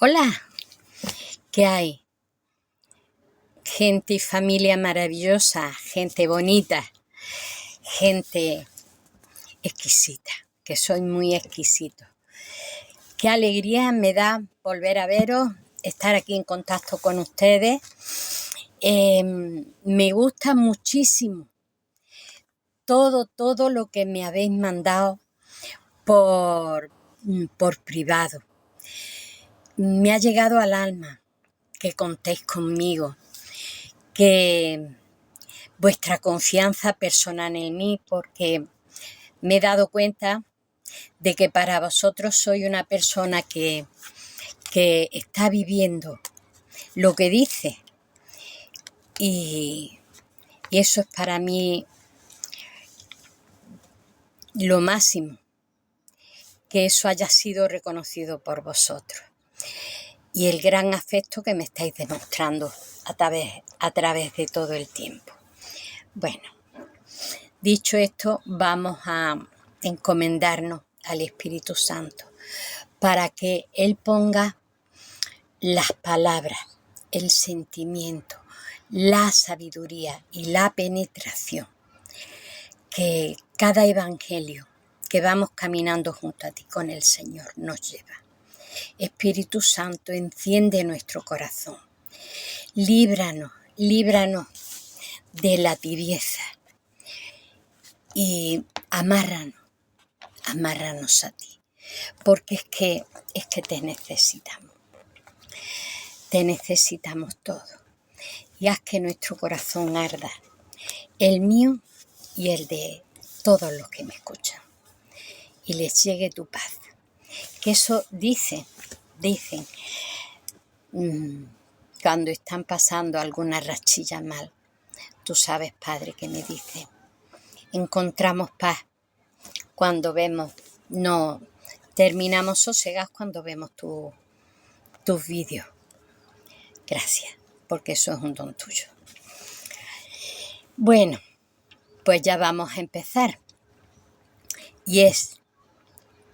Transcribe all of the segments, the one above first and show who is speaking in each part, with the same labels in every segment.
Speaker 1: Hola, ¿qué hay? Gente y familia maravillosa, gente bonita, gente exquisita, que soy muy exquisito. Qué alegría me da volver a veros, estar aquí en contacto con ustedes. Me gusta muchísimo todo lo que me habéis mandado por privado. Me ha llegado al alma que contéis conmigo, que vuestra confianza personal en mí, porque me he dado cuenta de que para vosotros soy una persona que está viviendo lo que dice, y eso es para mí lo máximo, que eso haya sido reconocido por vosotros y el gran afecto que me estáis demostrando a través de todo el tiempo. Bueno, dicho esto, vamos a encomendarnos al Espíritu Santo para que Él ponga las palabras, el sentimiento, la sabiduría y la penetración, que cada evangelio que vamos caminando junto a ti con el Señor nos lleva. Espíritu Santo, enciende nuestro corazón. Líbranos de la tibieza y amárranos a ti, porque es que te necesitamos todo, y haz que nuestro corazón arda, el mío y el de todos los que me escuchan, y les llegue tu paz. Que eso dicen cuando están pasando alguna rachilla mal. Tú sabes, Padre, que me dicen, encontramos paz cuando vemos, no terminamos sosegados cuando vemos tus vídeos. Gracias, porque eso es un don tuyo. Bueno, pues ya vamos a empezar. Y es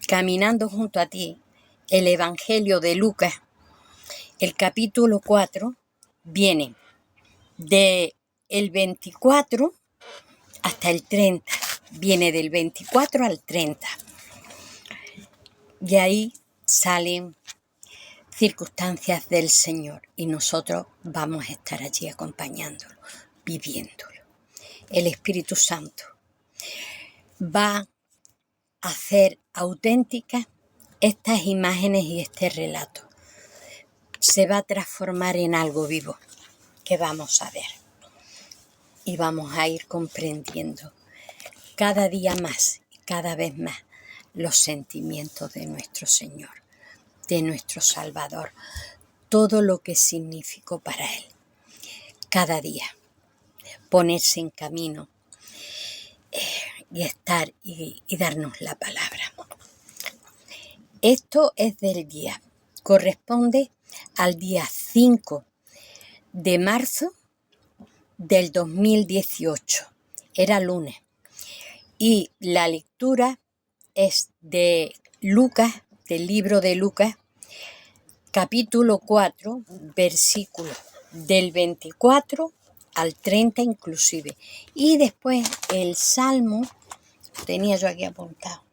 Speaker 1: caminando junto a ti el Evangelio de Lucas, el capítulo 4, viene del 24 hasta el 30. Viene del 24 al 30. Y ahí salen circunstancias del Señor y nosotros vamos a estar allí acompañándolo, viviéndolo. El Espíritu Santo va a hacer auténticas estas imágenes y este relato. Se va a transformar en algo vivo que vamos a ver y vamos a ir comprendiendo cada día más y cada vez más los sentimientos de nuestro Señor, de nuestro Salvador, todo lo que significó para Él. Cada día ponerse en camino y estar y darnos la palabra. Esto es del día, corresponde al día 5 de marzo del 2018, era lunes, y la lectura es de Lucas, del libro de Lucas, capítulo 4, versículos del 24 al 30 inclusive, y después el Salmo, tenía yo aquí apuntado,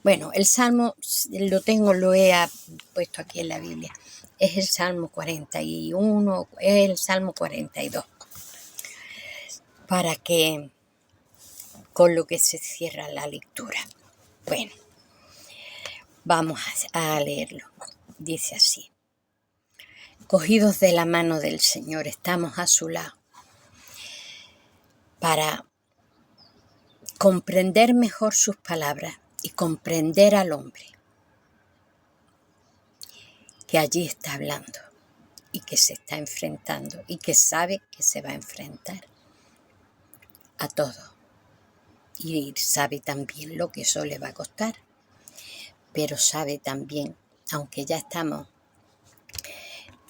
Speaker 1: bueno, el Salmo lo he puesto aquí en la Biblia, es el Salmo 41, es el Salmo 42, para que, con lo que se cierra la lectura. Bueno, vamos a leerlo. Dice así: cogidos de la mano del Señor, estamos a su lado para comprender mejor sus palabras y comprender al hombre que allí está hablando y que se está enfrentando y que sabe que se va a enfrentar a todo, y sabe también lo que eso le va a costar, pero sabe también, aunque ya estamos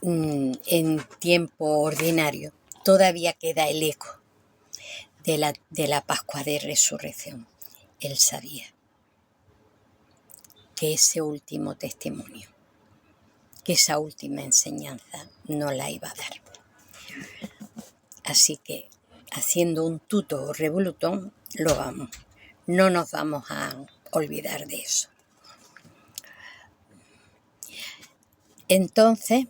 Speaker 1: en tiempo ordinario, todavía queda el eco de la Pascua de Resurrección. Él sabía que ese último testimonio que esa última enseñanza no la iba a dar. Así que, haciendo un tuto revolutón, no nos vamos a olvidar de eso. Entonces,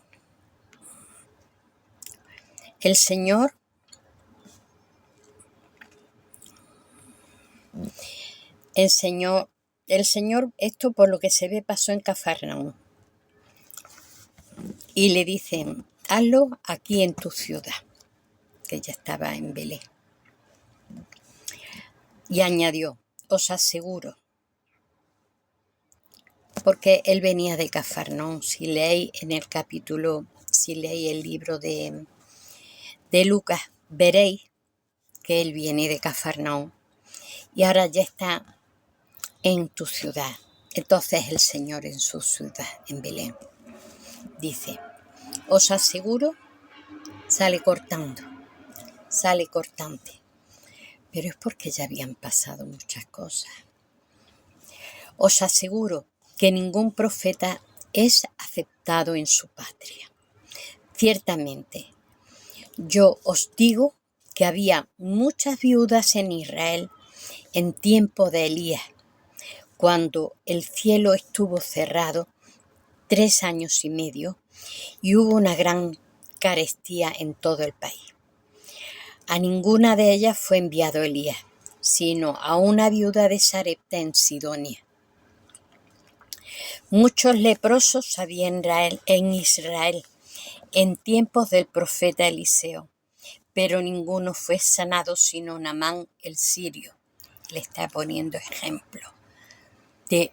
Speaker 1: el Señor esto por lo que se ve pasó en Cafarnaúm. Y le dicen, hazlo aquí en tu ciudad, que ella estaba en Belén. Y añadió, os aseguro, porque él venía de Cafarnaúm. Si leéis el libro de Lucas, veréis que él viene de Cafarnaúm y ahora ya está en tu ciudad. Entonces el Señor en su ciudad, en Belén, dice, os aseguro, sale cortante, pero es porque ya habían pasado muchas cosas. Os aseguro que ningún profeta es aceptado en su patria. Ciertamente, yo os digo que había muchas viudas en Israel en tiempo de Elías, cuando el cielo estuvo cerrado 3 años y medio y hubo una gran carestía en todo el país. A ninguna de ellas fue enviado Elías, sino a una viuda de Sarepta en Sidonia. Muchos leprosos había en Israel en tiempos del profeta Eliseo, pero ninguno fue sanado sino Naamán el sirio. Le está poniendo ejemplo de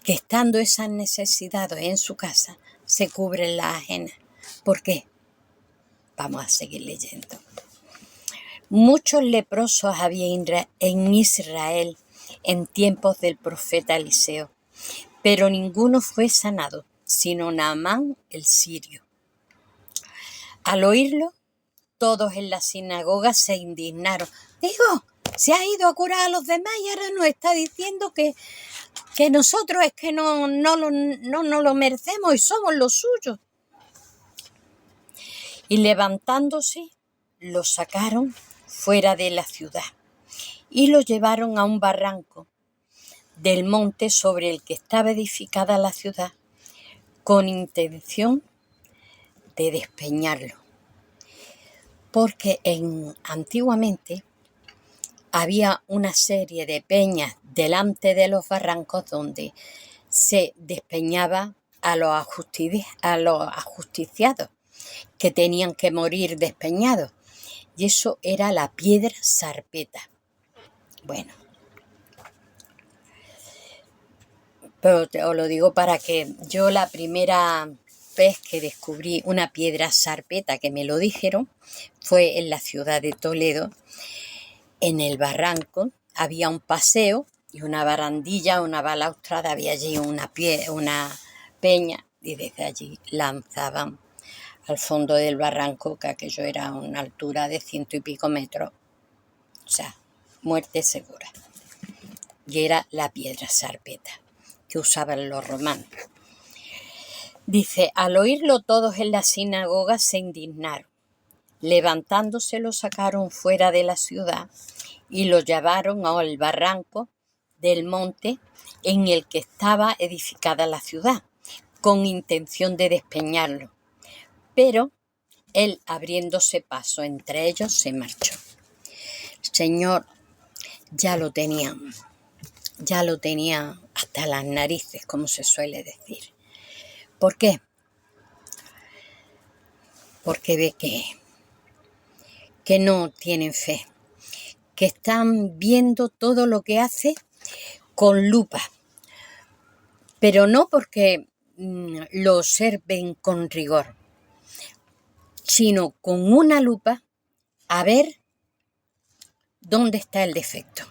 Speaker 1: que estando esas necesidades en su casa, se cubren las ajenas. ¿Por qué? Vamos a seguir leyendo. Muchos leprosos había en Israel en tiempos del profeta Eliseo, pero ninguno fue sanado, sino Naamán el sirio. Al oírlo, todos en la sinagoga se indignaron. Digo, se ha ido a curar a los demás y ahora nos está diciendo que nosotros es que no lo merecemos y somos los suyos. Y levantándose, lo sacaron fuera de la ciudad y lo llevaron a un barranco del monte sobre el que estaba edificada la ciudad, con intención de despeñarlo. Porque antiguamente había una serie de peñas delante de los barrancos donde se despeñaba a los ajusticiados que tenían que morir despeñados. Y eso era la piedra sarpeta. Bueno, pero os lo digo para que yo la primera vez que descubrí una piedra sarpeta, que me lo dijeron, fue en la ciudad de Toledo. En el barranco había un paseo y una barandilla, una balaustrada, había allí una peña y desde allí lanzaban al fondo del barranco, que aquello era a una altura de 100 y pico metros, o sea, muerte segura. Y era la piedra sarpeta que usaban los romanos. Dice, al oírlo todos en la sinagoga se indignaron. Levantándose lo sacaron fuera de la ciudad y lo llevaron al barranco del monte en el que estaba edificada la ciudad, con intención de despeñarlo. Pero él, abriéndose paso entre ellos, se marchó. El Señor ya lo tenía hasta las narices, como se suele decir. ¿Por qué? Porque ve que no tienen fe, que están viendo todo lo que hace con lupa, pero no porque lo observen con rigor, sino con una lupa a ver dónde está el defecto,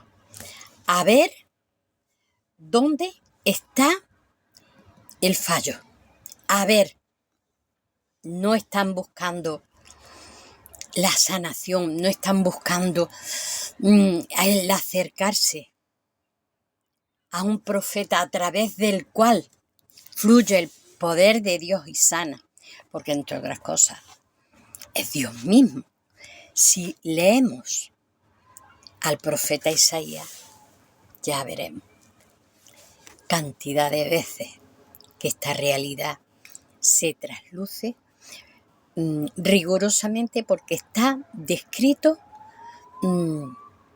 Speaker 1: a ver dónde está el fallo, a ver, no están buscando la sanación, no están buscando el acercarse a un profeta a través del cual fluye el poder de Dios y sana, porque entre otras cosas es Dios mismo. Si leemos al profeta Isaías, ya veremos cantidad de veces que esta realidad se trasluce rigurosamente, porque está descrito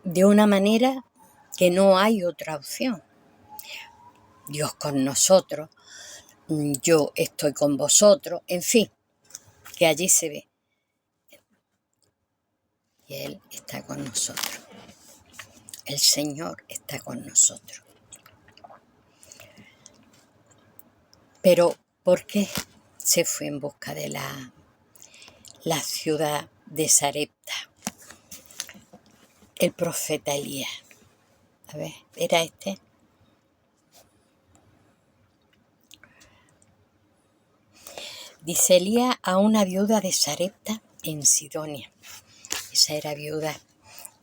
Speaker 1: de una manera que no hay otra opción. Dios con nosotros, yo estoy con vosotros, en fin, que allí se ve. Y Él está con nosotros. El Señor está con nosotros. Pero, ¿por qué se fue en busca de la ciudad de Sarepta? El profeta Elías. A ver, ¿era este? Dice: Elías a una viuda de Sarepta en Sidonia. Esa era viuda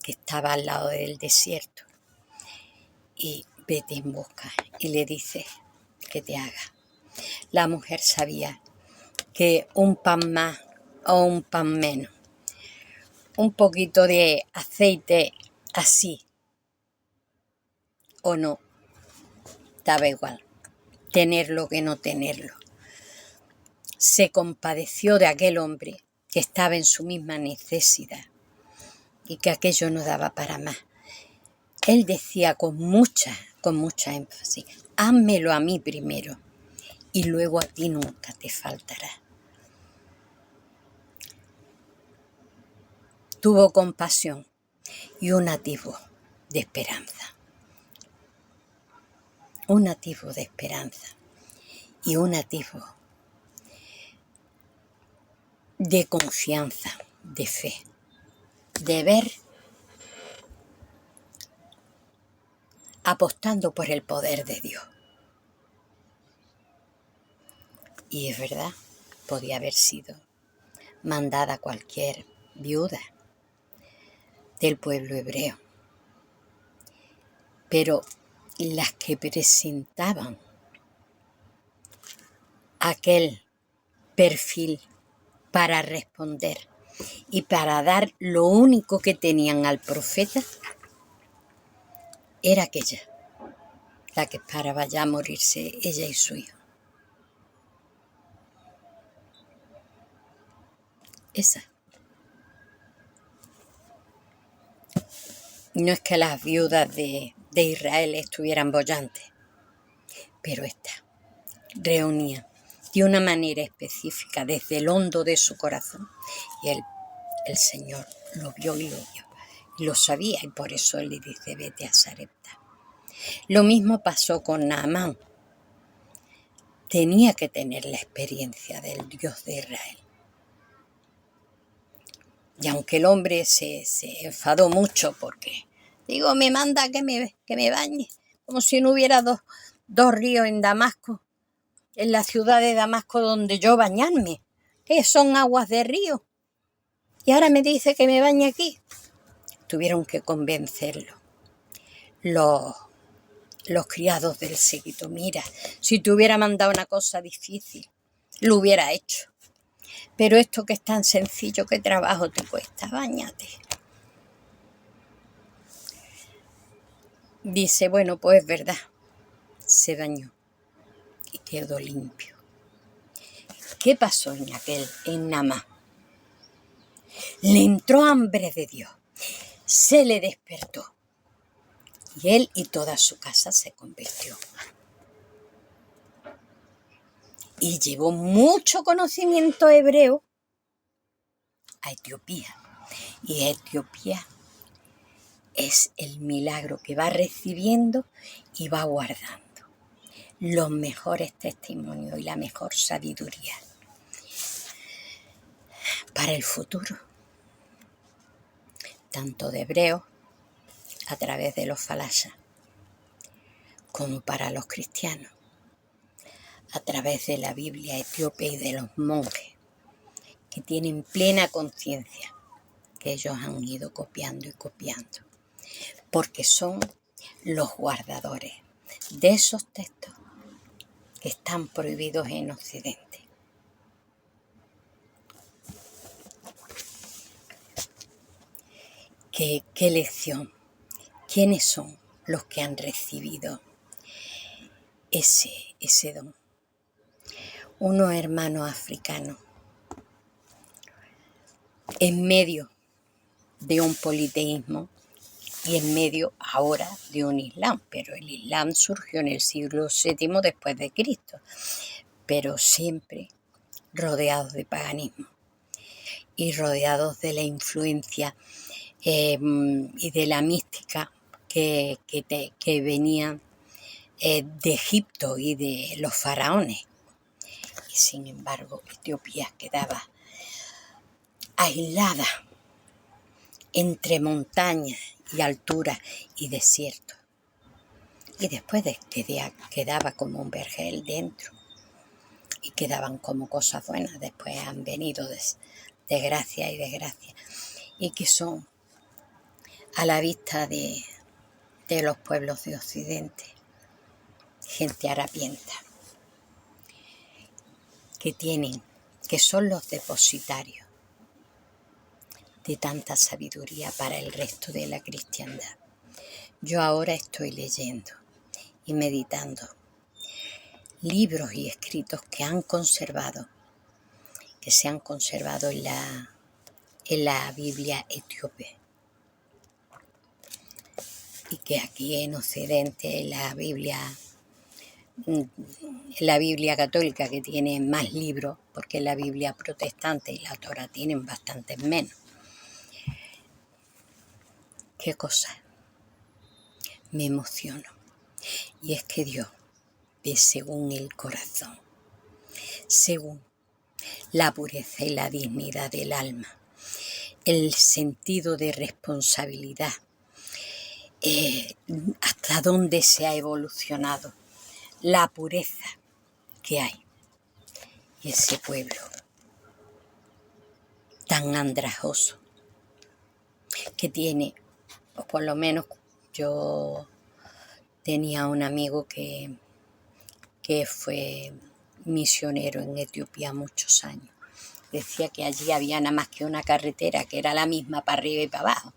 Speaker 1: que estaba al lado del desierto. Y vete en busca. Y le dice que te haga. La mujer sabía que un pan más o un pan menos, un poquito de aceite así o no, daba igual, tenerlo que no tenerlo. Se compadeció de aquel hombre que estaba en su misma necesidad y que aquello no daba para más. Él decía con mucha énfasis: házmelo a mí primero y luego a ti nunca te faltará. Tuvo compasión y un atisbo de esperanza. Un atisbo de esperanza y un atisbo de confianza, de fe, de ver apostando por el poder de Dios. Y es verdad, podía haber sido mandada cualquier viuda del pueblo hebreo, pero las que presentaban aquel perfil para responder y para dar lo único que tenían al profeta, era aquella, la que esperaba ya morirse ella y su hijo. Esa. No es que las viudas de Israel estuvieran bollantes, pero esta reunía de una manera específica desde el hondo de su corazón, y el Señor lo vio y lo vio y lo sabía, y por eso Él le dice: vete a Sarepta. Lo mismo pasó con Naamán. Tenía que tener la experiencia del Dios de Israel. Y aunque el hombre se enfadó mucho porque, me manda que me bañe, como si no hubiera dos ríos en Damasco, en la ciudad de Damasco, donde yo bañarme, que son aguas de río. Y ahora me dice que me bañe aquí. Tuvieron que convencerlo los criados del séquito: mira, si te hubiera mandado una cosa difícil, lo hubiera hecho. Pero esto que es tan sencillo, ¿qué trabajo te cuesta? Báñate. Dice: bueno, pues es verdad. Se bañó y quedó limpio. ¿Qué pasó en Naamán? Le entró hambre de Dios. Se le despertó. Y él y toda su casa se convirtió. Y llevó mucho conocimiento hebreo a Etiopía. Y Etiopía es el milagro que va recibiendo y va guardando los mejores testimonios y la mejor sabiduría para el futuro, tanto de hebreos a través de los falasas, como para los cristianos a través de la Biblia etíope y de los monjes, que tienen plena conciencia que ellos han ido copiando y copiando, porque son los guardadores de esos textos que están prohibidos en Occidente. ¿Qué lección? ¿Quiénes son los que han recibido ese don? Unos hermanos africanos en medio de un politeísmo y en medio ahora de un Islam, pero el Islam surgió en el siglo VII después de Cristo, pero siempre rodeados de paganismo y rodeados de la influencia y de la mística que venía de Egipto y de los faraones. Y sin embargo, Etiopía quedaba aislada entre montañas y alturas y desiertos. Y después quedaba como un vergel dentro. Y quedaban como cosas buenas. Después han venido desgracia y desgracia. Y que son a la vista de los pueblos de Occidente. Gente harapienta. Que son los depositarios de tanta sabiduría para el resto de la cristiandad. Yo ahora estoy leyendo y meditando libros y escritos que se han conservado en la Biblia etíope. Y que aquí en Occidente la Biblia católica, que tiene más libros, porque la Biblia protestante y la Torá tienen bastantes menos. ¿Qué cosa? Me emociono. Y es que Dios ve según el corazón, según la pureza y la dignidad del alma, el sentido de responsabilidad, hasta dónde se ha evolucionado, la pureza que hay. Y ese pueblo tan andrajoso que tiene, o por lo menos yo tenía un amigo que fue misionero en Etiopía muchos años. Decía que allí había nada más que una carretera, que era la misma para arriba y para abajo.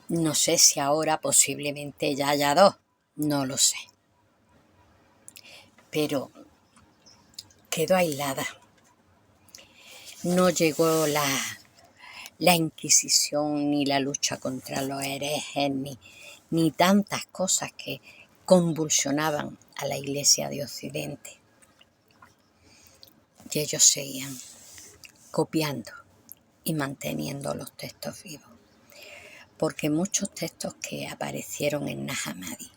Speaker 1: No sé si ahora posiblemente ya haya dos, no lo sé. Pero quedó aislada. No llegó la Inquisición, ni la lucha contra los herejes, ni tantas cosas que convulsionaban a la Iglesia de Occidente. Y ellos seguían copiando y manteniendo los textos vivos. Porque muchos textos que aparecieron en Nag Hammadi,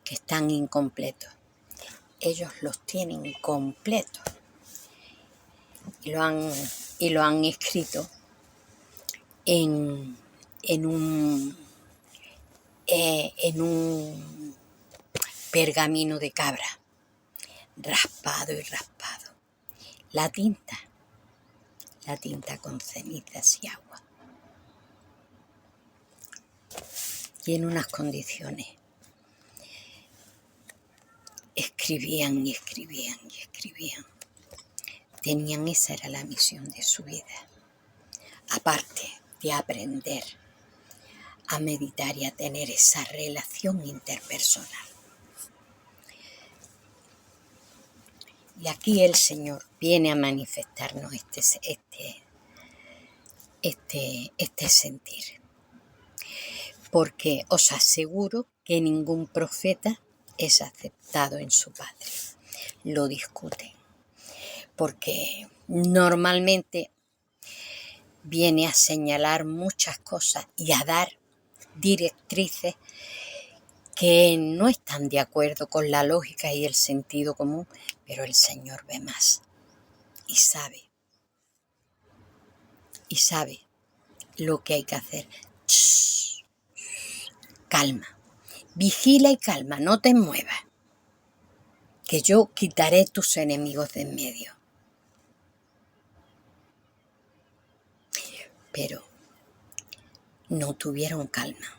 Speaker 1: que están incompletos, ellos los tienen completos y lo han escrito en un pergamino de cabra, raspado y raspado. La tinta con cenizas y agua. Y en unas condiciones escribían y escribían y escribían. Esa era la misión de su vida. Aparte de aprender a meditar y a tener esa relación interpersonal. Y aquí el Señor viene a manifestarnos este sentir. Porque os aseguro que ningún profeta es aceptado en su Padre. Lo discuten. Porque normalmente viene a señalar muchas cosas y a dar directrices que no están de acuerdo con la lógica y el sentido común, pero el Señor ve más y sabe lo que hay que hacer. Shh, calma, vigila y calma, no te muevas, que yo quitaré tus enemigos de en medio. Pero no tuvieron calma.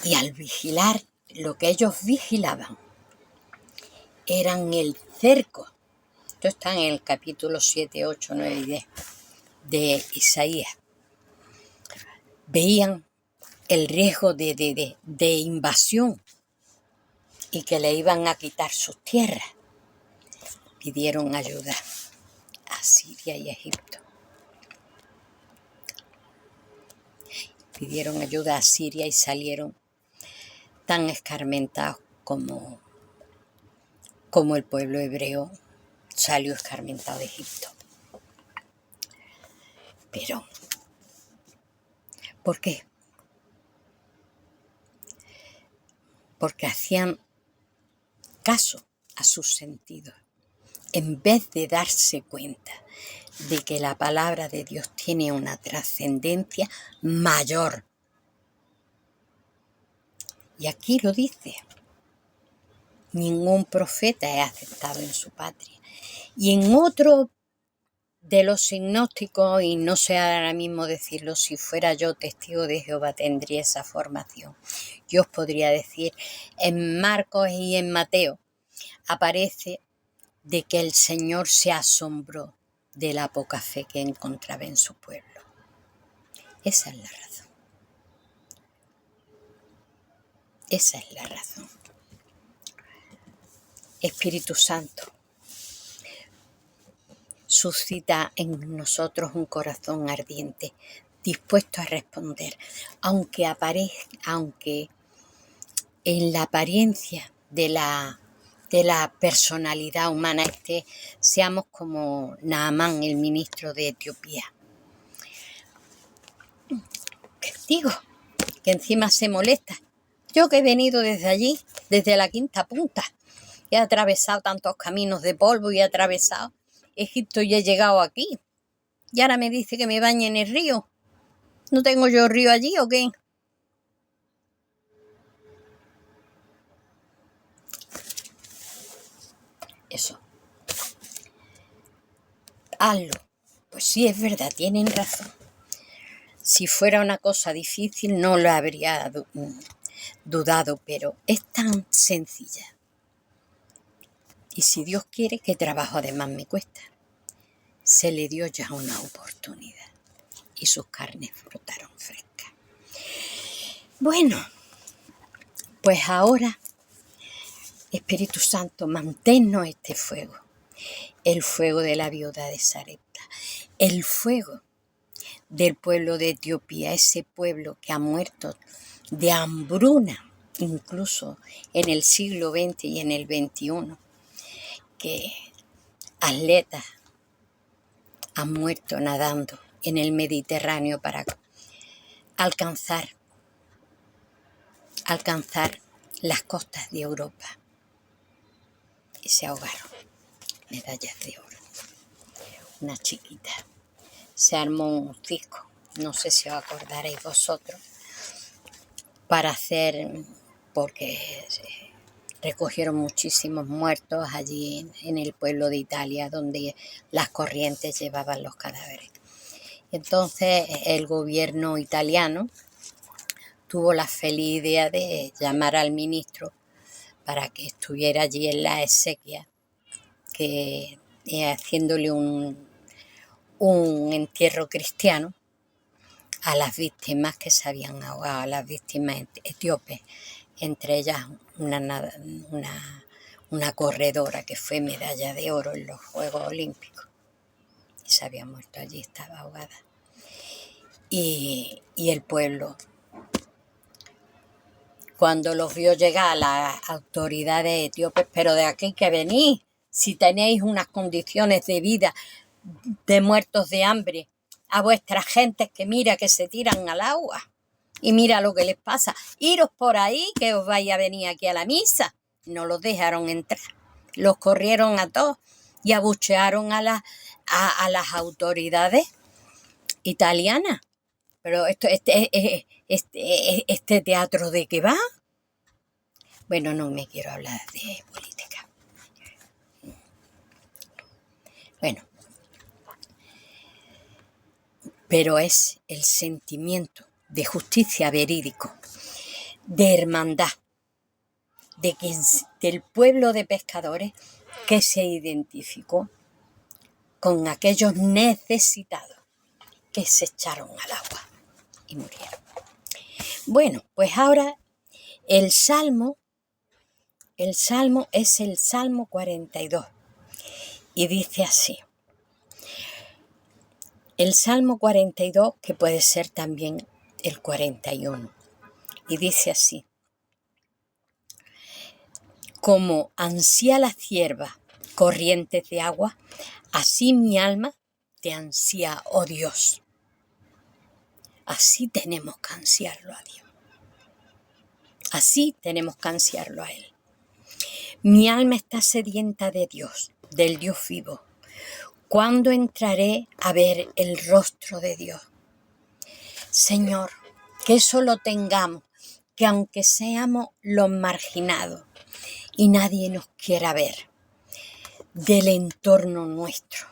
Speaker 1: Y al vigilar lo que ellos vigilaban eran el cerco. Esto está en el capítulo 7, 8, 9 y 10 de Isaías. Veían el riesgo de invasión y que le iban a quitar sus tierras. Pidieron ayuda a Siria y Egipto. Pidieron ayuda a Siria y salieron tan escarmentados como el pueblo hebreo salió escarmentado de Egipto. Pero, ¿por qué? Porque hacían caso a sus sentidos, en vez de darse cuenta de que la palabra de Dios tiene una trascendencia mayor. Y aquí lo dice: ningún profeta es aceptado en su patria. Y en otro de los sinópticos, y no sé ahora mismo decirlo, si fuera yo testigo de Jehová tendría esa formación. Yo os podría decir, en Marcos y en Mateo aparece de que el Señor se asombró de la poca fe que encontraba en su pueblo. Esa es la razón. Esa es la razón. Espíritu Santo, suscita en nosotros un corazón ardiente, dispuesto a responder, aunque en la apariencia de la personalidad humana seamos como Naamán, el ministro de Etiopía. ¿Qué digo? Que encima se molesta. Yo que he venido desde allí, desde la quinta punta, he atravesado tantos caminos de polvo y he atravesado Egipto y he llegado aquí. Y ahora me dice que me bañe en el río. ¿No tengo yo río allí o qué? Eso. Hazlo. Pues sí, es verdad, tienen razón. Si fuera una cosa difícil no lo habría dudado, pero es tan sencilla. Y si Dios quiere, ¿qué trabajo además me cuesta? Se le dio ya una oportunidad y sus carnes brotaron frescas. Bueno, pues ahora, Espíritu Santo, manténnos este fuego. El fuego de la viuda de Sarepta. El fuego del pueblo de Etiopía, ese pueblo que ha muerto de hambruna, incluso en el siglo XX y en el XXI, que atletas han muerto nadando en el Mediterráneo para alcanzar las costas de Europa y se ahogaron. Medallas de oro. Una chiquita. Se armó un circo, no sé si os acordaréis vosotros, para hacer, porque recogieron muchísimos muertos allí en el pueblo de Italia, donde las corrientes llevaban los cadáveres. Entonces el gobierno italiano tuvo la feliz idea de llamar al ministro para que estuviera allí en la exequia, que haciéndole un entierro cristiano a las víctimas que se habían ahogado, a las víctimas etíopes, entre ellas una corredora que fue medalla de oro en los Juegos Olímpicos y se había muerto allí, estaba ahogada. Y el pueblo, cuando los vio llegar a las autoridades etíopes, pero de aquí que venís, si tenéis unas condiciones de vida de muertos de hambre, a vuestras gentes que mira que se tiran al agua y mira lo que les pasa, iros por ahí que os vais a venir aquí a la misa. No los dejaron entrar, los corrieron a todos y abuchearon a las autoridades italianas. Pero este teatro ¿de qué va? Bueno, no me quiero hablar de política. Bueno, pero es el sentimiento de justicia verídico, de hermandad, de que del pueblo de pescadores que se identificó con aquellos necesitados que se echaron al agua y murieron. Bueno, pues ahora el Salmo es el Salmo 42 y dice así. El Salmo 42, que puede ser también el 41, y dice así: como ansía la cierva corrientes de agua, así mi alma te ansía, oh Dios. Así tenemos que ansiarlo a Dios. Así tenemos que ansiarlo a Él. Mi alma está sedienta de Dios, del Dios vivo. ¿Cuándo entraré a ver el rostro de Dios? Señor, que eso lo tengamos, que aunque seamos los marginados y nadie nos quiera ver, del entorno nuestro,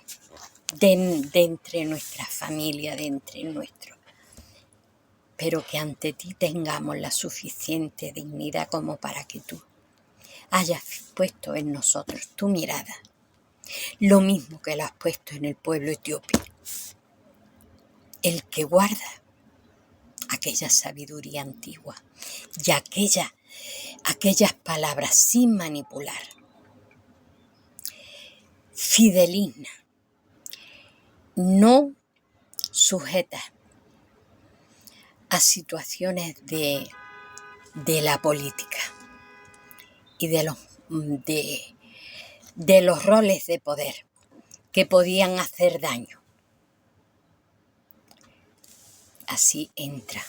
Speaker 1: de entre nuestra familia, de entre nuestro, pero que ante ti tengamos la suficiente dignidad como para que tú hayas puesto en nosotros tu mirada, lo mismo que lo has puesto en el pueblo etíope, el que guarda aquella sabiduría antigua y aquellas palabras sin manipular, fideligna, no sujetas a situaciones de la política y de los roles de poder que podían hacer daño. Así entra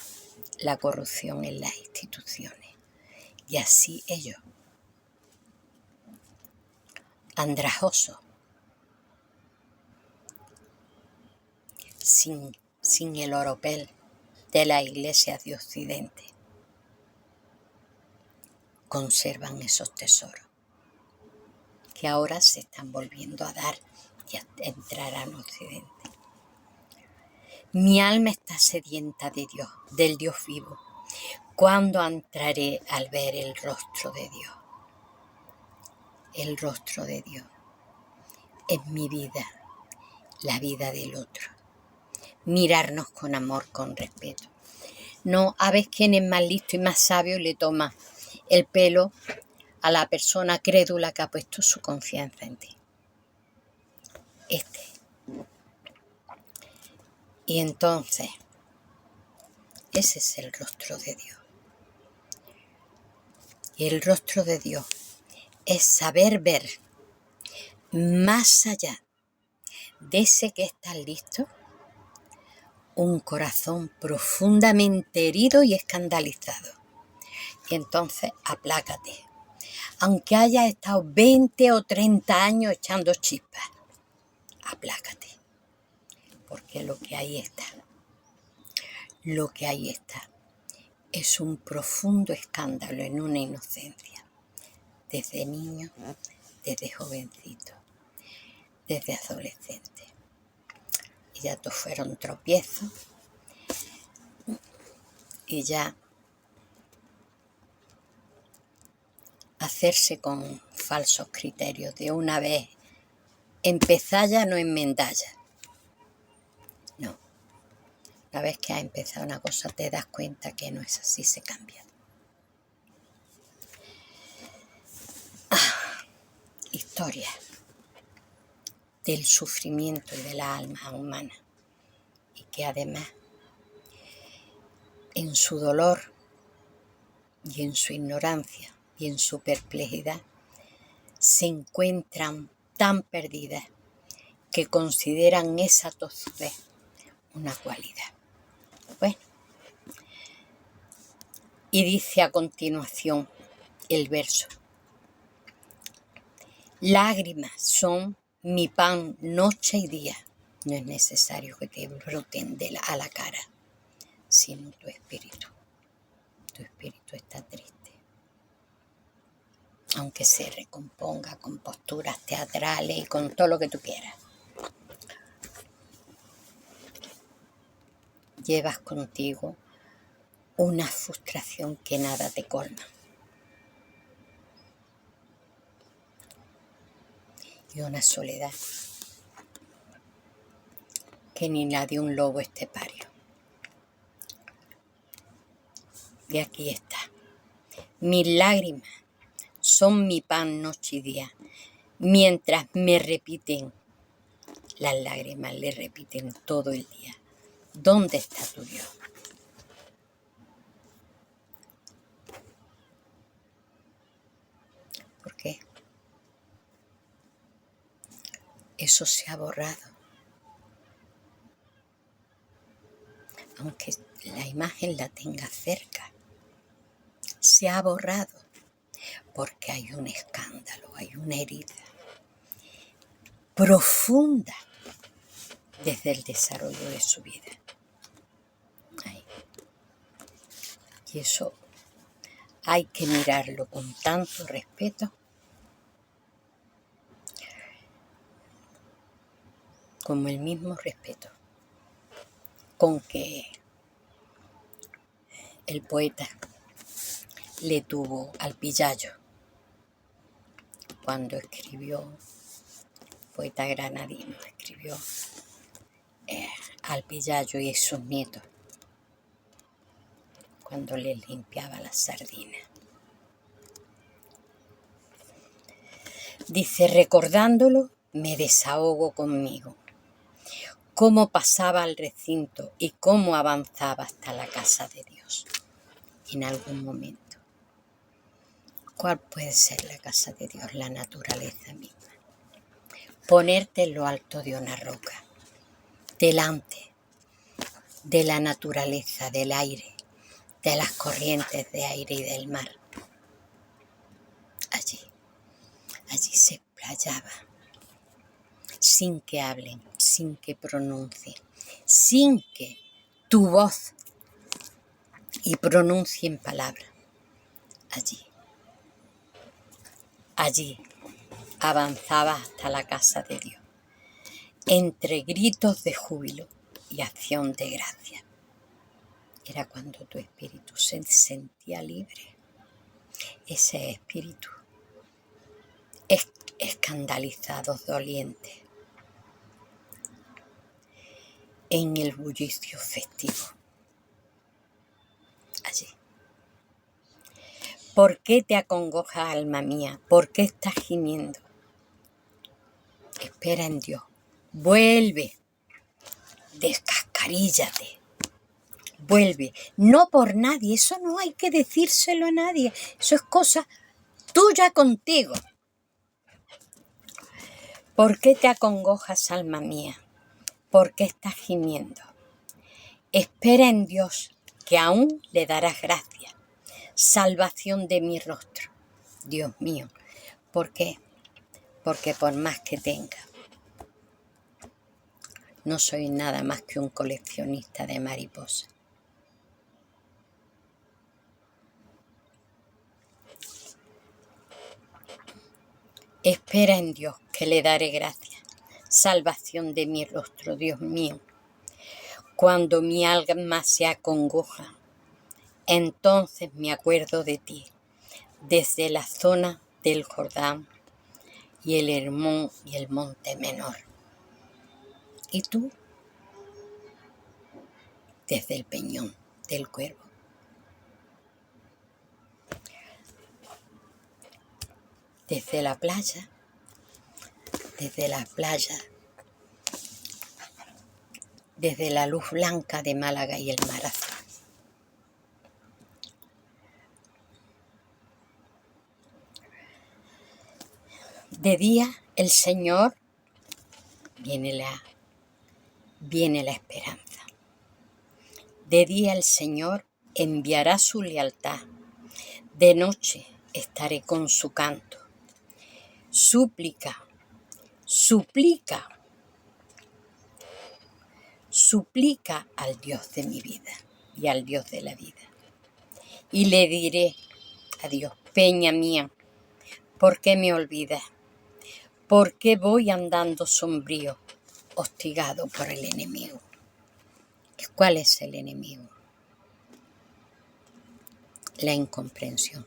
Speaker 1: la corrupción en las instituciones y así ellos, andrajosos, sin el oropel de las iglesias de Occidente, conservan esos tesoros que ahora se están volviendo a dar y a entrar en Occidente. Mi alma está sedienta de Dios, del Dios vivo. ¿Cuándo entraré al ver el rostro de Dios? El rostro de Dios es mi vida, la vida del otro. Mirarnos con amor, con respeto. No, a veces quien es más listo y más sabio le toma el pelo a la persona crédula que ha puesto su confianza en ti. Y entonces, ese es el rostro de Dios. Y el rostro de Dios es saber ver más allá de ese que está listo, un corazón profundamente herido y escandalizado. Y entonces aplácate. Aunque hayas estado 20 o 30 años echando chispas, aplácate. Porque lo que ahí está es un profundo escándalo en una inocencia. Desde niño, desde jovencito, desde adolescente. Y ya todos fueron tropiezos. Y ya hacerse con falsos criterios de una vez empezar ya no enmendar ya. No. Una vez que has empezado una cosa te das cuenta que no es así, se cambia. Historia del sufrimiento y de la alma humana. Y que además en su dolor y en su ignorancia y en su perplejidad se encuentran tan perdidas que consideran esa tozudez una cualidad. Bueno, y dice a continuación el verso: lágrimas son mi pan noche y día. No es necesario que te broten a la cara, sino tu espíritu. Tu espíritu está triste. Aunque se recomponga con posturas teatrales y con todo lo que tú quieras. Llevas contigo una frustración que nada te colma. y una soledad que ni la de un lobo estepario. Y aquí está. Mis lágrimas son mi pan noche y día, mientras me repiten, las lágrimas le repiten todo el día: ¿dónde está tu Dios? ¿Por qué? Eso se ha borrado. Aunque la imagen la tenga cerca, se ha borrado porque hay un escándalo, hay una herida profunda desde el desarrollo de su vida. Ahí. Y eso hay que mirarlo con tanto respeto como el mismo respeto con que el poeta le tuvo al Pillayo cuando escribió, poeta granadino, escribió al Pillayo y sus nietos cuando les limpiaba las sardinas. Dice: recordándolo me desahogo conmigo, cómo pasaba al recinto y cómo avanzaba hasta la casa de Dios. En algún momento. ¿Cuál puede ser la casa de Dios? La naturaleza misma. Ponerte en lo alto de una roca, delante de la naturaleza, del aire, de las corrientes de aire y del mar. Allí se explayaba, sin que hablen, sin que pronuncien, sin que tu voz y pronuncien palabras. Allí avanzaba hasta la casa de Dios, entre gritos de júbilo y acción de gracia. Era cuando tu espíritu se sentía libre. Ese espíritu escandalizados, dolientes, en el bullicio festivo. Allí. ¿Por qué te acongojas, alma mía? ¿Por qué estás gimiendo? Espera en Dios. Vuelve. Descascaríllate. Vuelve. No por nadie. Eso no hay que decírselo a nadie. Eso es cosa tuya contigo. ¿Por qué te acongojas, alma mía? ¿Por qué estás gimiendo? Espera en Dios, que aún le darás gracia, salvación de mi rostro. Dios mío, ¿por qué? Porque por más que tenga, no soy nada más que un coleccionista de mariposas. Espera en Dios, que le daré gracia, salvación de mi rostro, Dios mío. Cuando mi alma se acongoja, entonces me acuerdo de ti, desde la zona del Jordán y el Hermón y el Monte Menor. ¿Y tú? Desde el Peñón del Cuervo. Desde la playa, desde la luz blanca de Málaga y el mar azul. De día el Señor viene la esperanza. De día el Señor enviará su lealtad. De noche estaré con su canto. Suplica al Dios de mi vida y al Dios de la vida. Y le diré a Dios: peña mía, ¿por qué me olvidas? ¿Por qué voy andando sombrío, hostigado por el enemigo? ¿Cuál es el enemigo? La incomprensión,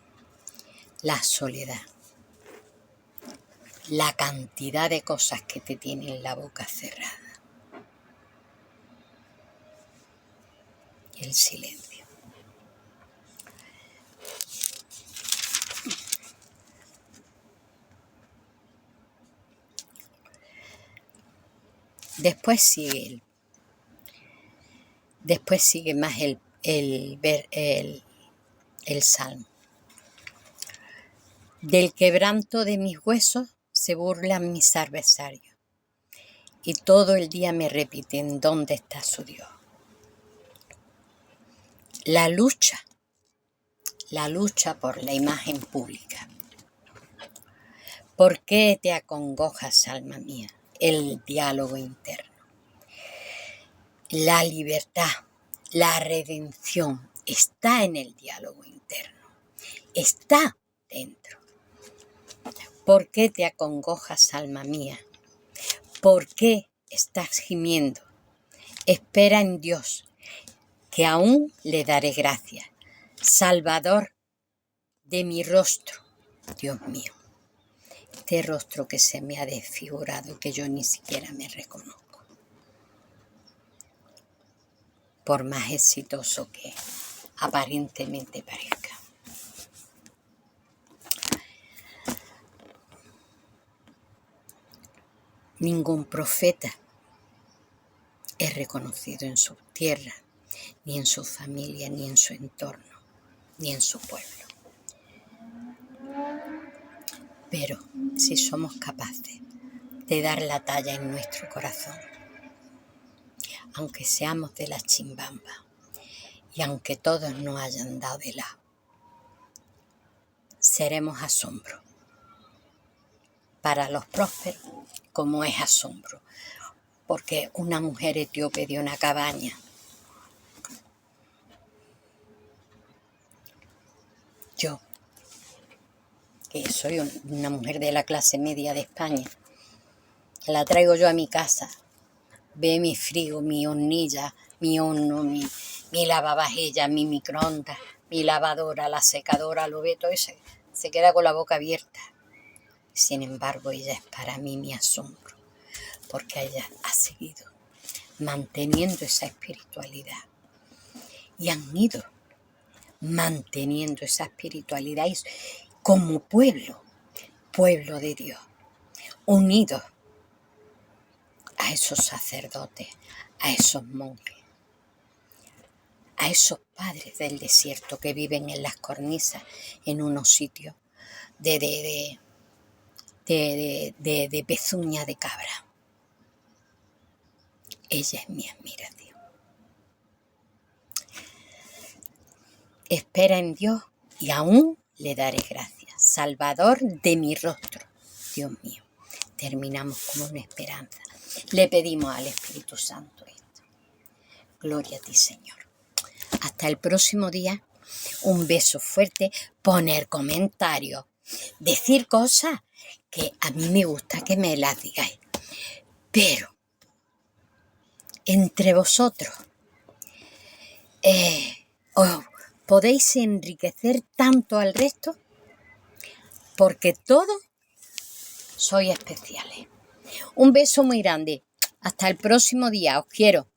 Speaker 1: la soledad, la cantidad de cosas que te tienen la boca cerrada. El silencio. Después sigue más el salmo. Del quebranto de mis huesos se burlan mis adversarios, y todo el día me repiten: ¿dónde está su Dios? La lucha por la imagen pública. ¿Por qué te acongojas, alma mía? El diálogo interno. La libertad, la redención está en el diálogo interno. Está dentro. ¿Por qué te acongojas, alma mía? ¿Por qué estás gimiendo? Espera en Dios, que aún le daré gracias. Salvador de mi rostro, Dios mío. Este rostro que se me ha desfigurado, que yo ni siquiera me reconozco. Por más exitoso que aparentemente parezca. Ningún profeta es reconocido en su tierra, ni en su familia, ni en su entorno, ni en su pueblo. Pero si somos capaces de dar la talla en nuestro corazón, aunque seamos de la chimbamba y aunque todos nos hayan dado de lado, seremos asombro. Para los prósperos, como es asombro, porque una mujer etíope de una cabaña, yo, que soy una mujer de la clase media de España, la traigo yo a mi casa, ve mi frigo, mi hornilla, mi horno, mi lavavajillas, mi microondas, mi lavadora, la secadora, lo ve todo eso, se queda con la boca abierta. Sin embargo, ella es para mí mi asombro, porque ella ha seguido manteniendo esa espiritualidad y han ido manteniendo esa espiritualidad y como pueblo de Dios, unidos a esos sacerdotes, a esos monjes, a esos padres del desierto que viven en las cornisas, en unos sitios de pezuña de cabra. Ella es mi admiración. Espera en Dios y aún le daré gracias. Salvador de mi rostro, Dios mío. Terminamos con una esperanza. Le pedimos al Espíritu Santo esto. Gloria a ti, Señor. Hasta el próximo día. Un beso fuerte. Poner comentarios. Decir cosas que a mí me gusta que me las digáis. Pero entre vosotros os podéis enriquecer tanto al resto, porque todos sois especiales. Un beso muy grande. Hasta el próximo día. Os quiero.